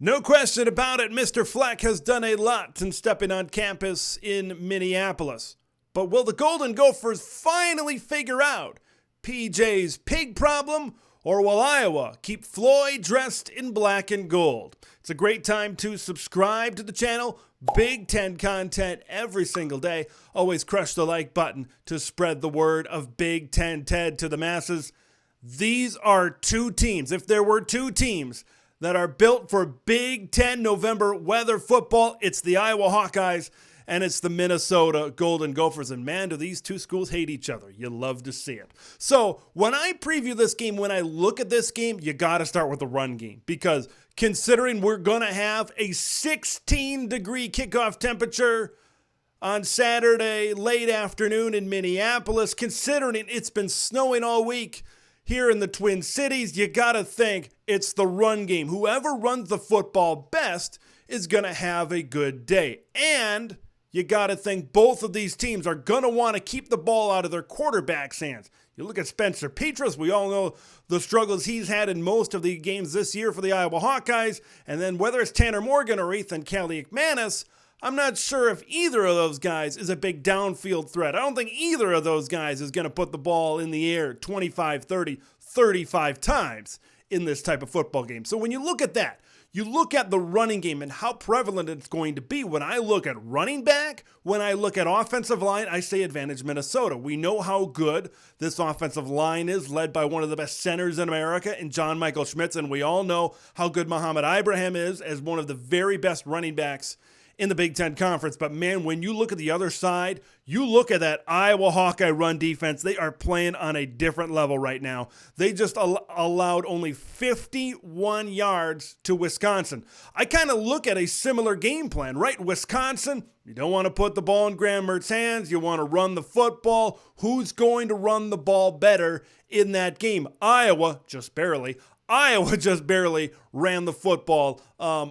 No question about it, Mr. Fleck has done a lot since stepping on campus in Minneapolis. But will the Golden Gophers finally figure out PJ's pig problem, or will Iowa keep Floyd dressed in black and gold? It's a great time to subscribe to the channel. Big Ten content every single day. Always crush the like button to spread the word of Big Ten Ted to the masses. These are two teams. If there were two teams that are built for Big Ten November weather football, it's the Iowa Hawkeyes and it's the Minnesota Golden Gophers. And man, do these two schools hate each other. You love to see it. So when I preview this game, when I look at this game, you got to start with the run game. Because considering we're going to have a 16-degree kickoff temperature on Saturday late afternoon in Minneapolis, considering it's been snowing all week here in the Twin Cities, you got to think it's the run game. Whoever runs the football best is going to have a good day. And you got to think both of these teams are going to want to keep the ball out of their quarterback's hands. You look at Spencer Petras, we all know the struggles he's had in most of the games this year for the Iowa Hawkeyes. And then whether it's Tanner Morgan or Ethan Kaliakmanis, I'm not sure if either of those guys is a big downfield threat. I don't think either of those guys is going to put the ball in the air 25, 30, 35 times in this type of football game. So when you look at that, you look at the running game and how prevalent it's going to be. When I look at running back, when I look at offensive line, I say advantage Minnesota. We know how good this offensive line is, led by one of the best centers in America in John Michael Schmitz, and we all know how good Muhammad Ibrahim is as one of the very best running backs in the Big Ten Conference. But man, when you look at the other side, you look at that Iowa Hawkeye run defense, they are playing on a different level right now. They just allowed only 51 yards to Wisconsin. I kind of look at a similar game plan, right? Wisconsin, you don't want to put the ball in Graham Mertz's hands. You want to run the football. Who's going to run the ball better in that game? Iowa, just barely ran the football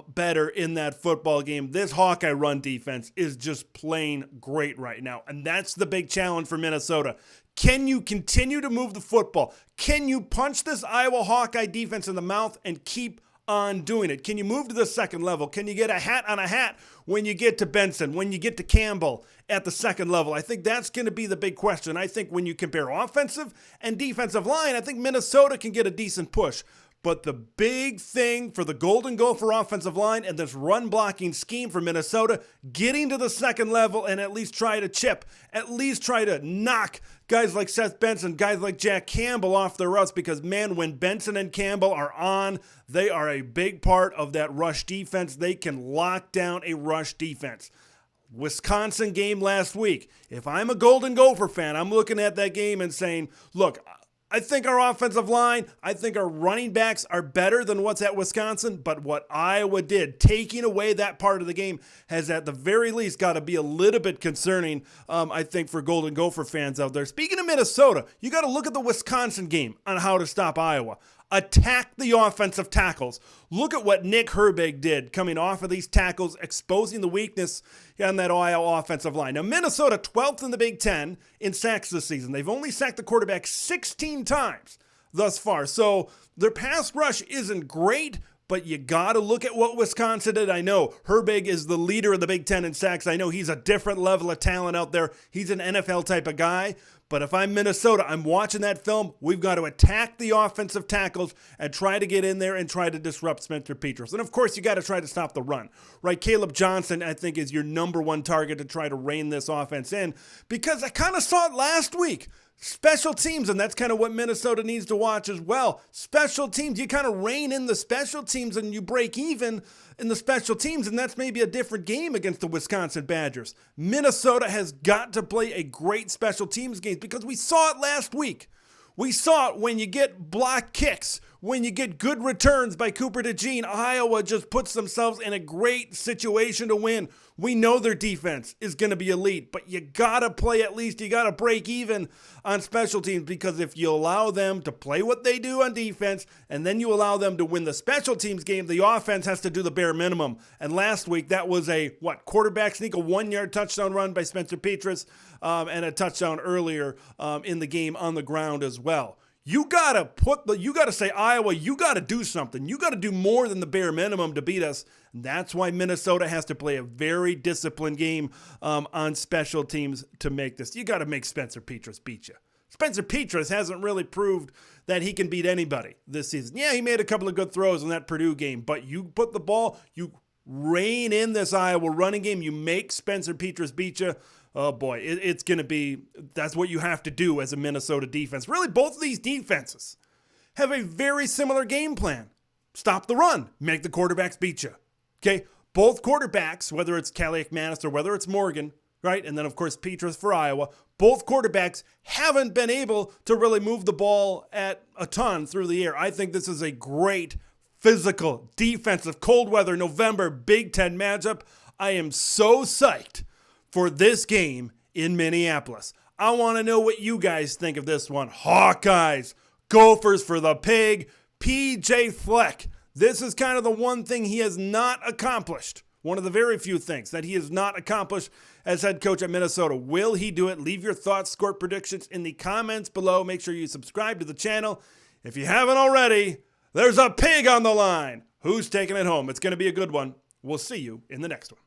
better in that football game. This Hawkeye run defense is just plain great right now. And that's the big challenge for Minnesota. Can you continue to move the football? Can you punch this Iowa Hawkeye defense in the mouth and keep on doing it? Can you move to the second level? Can you get a hat on a hat when you get to Benson, when you get to Campbell at the second level? I think that's going to be the big question. I think when you compare offensive and defensive line, I think Minnesota can get a decent push. But the big thing for the Golden Gopher offensive line and this run blocking scheme for Minnesota, getting to the second level and at least try to chip, at least try to knock guys like Seth Benson, guys like Jack Campbell off their routes, because man, when Benson and Campbell are on, they are a big part of that rush defense. They can lock down a rush defense. Wisconsin game last week. If I'm a Golden Gopher fan, I'm looking at that game and saying, look, I think our offensive line, I think our running backs are better than what's at Wisconsin, but what Iowa did, taking away that part of the game, has at the very least got to be a little bit concerning, I think, for Golden Gopher fans out there. Speaking of Minnesota, you got to look at the Wisconsin game on how to stop Iowa. Attack the offensive tackles. Look at what Nick Herbig did coming off of these tackles, exposing the weakness on that Iowa offensive line. Now, Minnesota, 12th in the Big Ten in sacks this season. They've only sacked the quarterback 16 times thus far. So their pass rush isn't great, but you got to look at what Wisconsin did. I know Herbig is the leader of the Big Ten in sacks. I know he's a different level of talent out there. He's an NFL type of guy. But if I'm Minnesota, I'm watching that film. We've got to attack the offensive tackles and try to get in there and try to disrupt Spencer Petras. And of course, you got to try to stop the run, right? Caleb Johnson, I think, is your number one target to try to rein this offense in, because I kind of saw it last week. Special teams, and that's kind of what Minnesota needs to watch as well. Special teams, you kind of rein in the special teams and you break even in the special teams, and that's maybe a different game against the Wisconsin Badgers. Minnesota has got to play a great special teams game, because we saw it last week. We saw it when you get block kicks, when you get good returns by Cooper DeJean. Iowa just puts themselves in a great situation to win. We know their defense is going to be elite, but you got to play at least. You got to break even on special teams, because if you allow them to play what they do on defense and then you allow them to win the special teams game, the offense has to do the bare minimum. And last week, that was a, quarterback sneak, a 1-yard touchdown run by Spencer Petras, and a touchdown earlier in the game on the ground as well. You gotta say, Iowa, you gotta do something. You gotta do more than the bare minimum to beat us. And that's why Minnesota has to play a very disciplined game on special teams to make this. You gotta make Spencer Petras beat you. Spencer Petras hasn't really proved that he can beat anybody this season. Yeah, he made a couple of good throws in that Purdue game, but you put the ball, you rein in this Iowa running game, you make Spencer Petras beat you. Oh boy, it's going to be, that's what you have to do as a Minnesota defense. Really, both of these defenses have a very similar game plan. Stop the run, make the quarterbacks beat you. Okay, both quarterbacks, whether it's Kaliak-Manis or whether it's Morgan, right, and then of course Petras for Iowa, both quarterbacks haven't been able to really move the ball at a ton through the air. I think this is a great physical, defensive, cold weather, November Big Ten matchup. I am so psyched for this game in Minneapolis. I want to know what you guys think of this one. Hawkeyes, Gophers for the pig, PJ Fleck. This is kind of the one thing he has not accomplished. One of the very few things that he has not accomplished as head coach at Minnesota. Will he do it? Leave your thoughts, score predictions in the comments below. Make sure you subscribe to the channel. If you haven't already, there's a pig on the line. Who's taking it home? It's going to be a good one. We'll see you in the next one.